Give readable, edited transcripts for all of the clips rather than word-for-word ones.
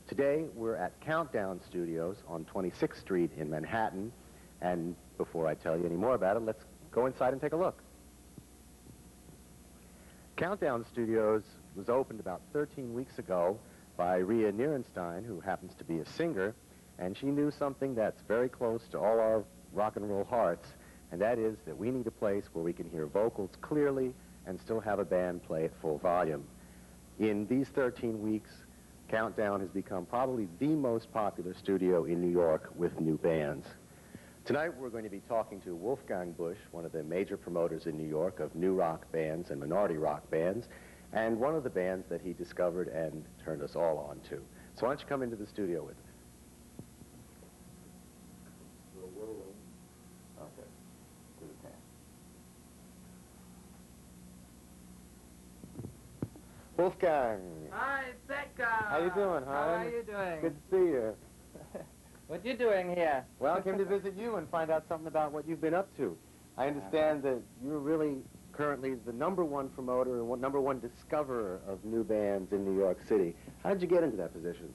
Today, we're at Countdown Studios on 26th Street in Manhattan. And before I tell you any more about it, let's go inside and take a look. Countdown Studios was opened about 13 weeks ago by Ria Nierenstein, who happens to be a singer, and she knew something that's very close to all our rock and roll hearts, and that is that we need a place where we can hear vocals clearly and still have a band play at full volume. In these 13 weeks, Countdown has become probably the most popular studio in New York with new bands. Tonight we're going to be talking to Wolfgang Busch, one of the major promoters in New York of new rock bands and minority rock bands, and one of the bands that he discovered and turned us all on to. So why don't you come into the studio with us? Okay. To the pan. Wolfgang. Hi, Zecca. How you doing, hon? How are you doing? Good to see you. What you doing here? Well, I came to visit you and find out something about what you've been up to. I understand that you're really currently the #1 promoter and #1 discoverer of new bands in New York City. How did you get into that position?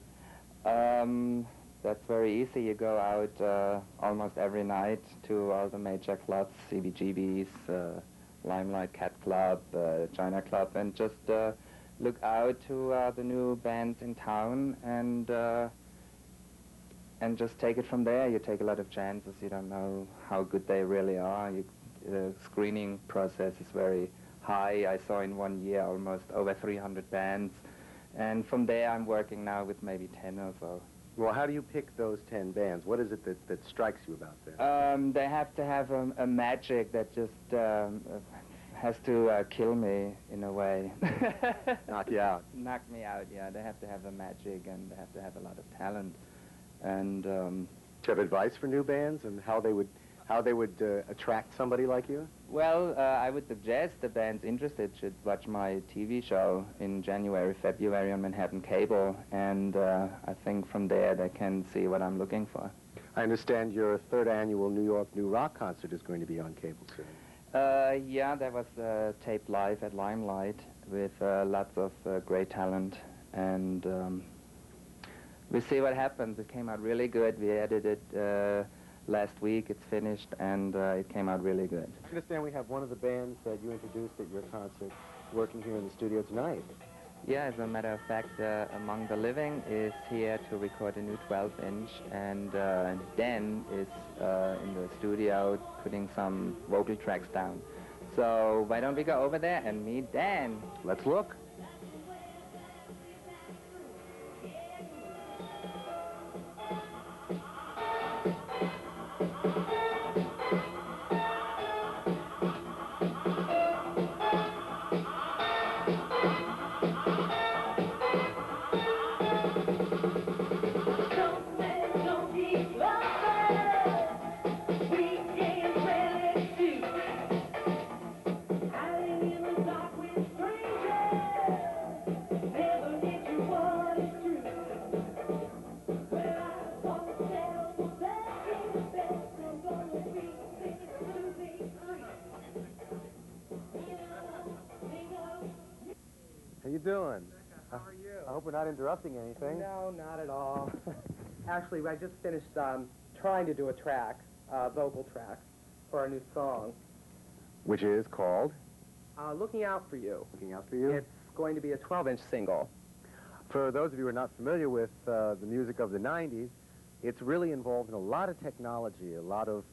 That's very easy. You go out almost every night to all the major clubs, CBGB's, Limelight, Cat Club, China Club, and just look out to the new bands in town and just take it from there. You take a lot of chances. You don't know how good they really are. The screening process is very high. I saw in 1 year almost over 300 bands. And from there, I'm working now with maybe 10 or so. Well, how do you pick those 10 bands? What is it that strikes you about them? They have to have a magic that just has to kill me in a way. Knock you out. Knock me out, yeah. They have to have a magic and they have to have a lot of talent. And do you have advice for new bands and how they would attract somebody like you? Well, I would suggest the bands interested should watch my TV show in January, February on Manhattan Cable, and I think from there they can see what I'm looking for. I understand your 3rd annual New York New Rock concert is going to be on cable soon. Yeah, that was taped live at Limelight with lots of great talent, and we'll see what happens. It came out really good. We edited it last week. It's finished, and it came out really good. I understand we have one of the bands that you introduced at your concert working here in the studio tonight. Yeah, as a matter of fact, Among the Living is here to record a new 12-inch, and Den is in the studio putting some vocal tracks down. So why don't we go over there and meet Dan? Let's look. How you doing? How are you? I hope we're not interrupting anything. No, not at all. Actually, I just finished trying to do a track, vocal track, for our new song. Which is called? Looking Out for You. Looking Out for You? It's going to be a 12-inch single. For those of you who are not familiar with the music of the 90s, it's really involved in a lot of technology, a lot of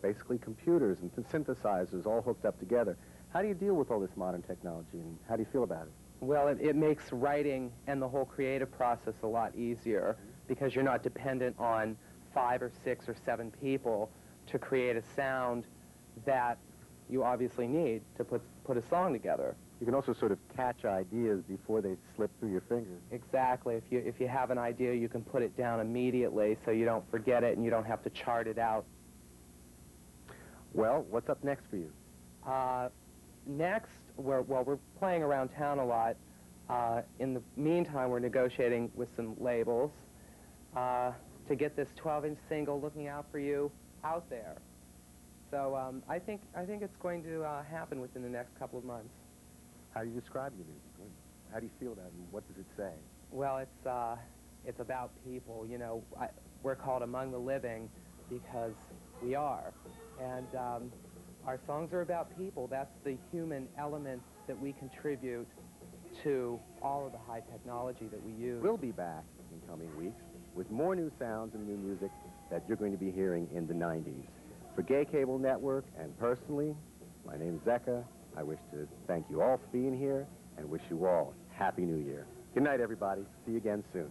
basically computers and synthesizers all hooked up together. How do you deal with all this modern technology, and how do you feel about it? Well, it makes writing and the whole creative process a lot easier because you're not dependent on 5 or 6 or 7 people to create a sound that you obviously need to put a song together. You can also sort of catch ideas before they slip through your fingers. Exactly. If you have an idea, you can put it down immediately so you don't forget it and you don't have to chart it out. Well, what's up next for you? Next, we're playing around town a lot. In the meantime, we're negotiating with some labels to get this 12-inch single, Looking Out for You, out there. So I think it's going to happen within the next couple of months. How do you describe your music? How do you feel about it, and what does it say? Well, it's It's about people. You know, we're called Among the Living because we are. And our songs are about people. That's the human element that we contribute to all of the high technology that we use. We'll be back in coming weeks with more new sounds and new music that you're going to be hearing in the 90s. For Gay Cable Network and personally, my name is Zecca. I wish to thank you all for being here and wish you all Happy New Year. Good night, everybody. See you again soon.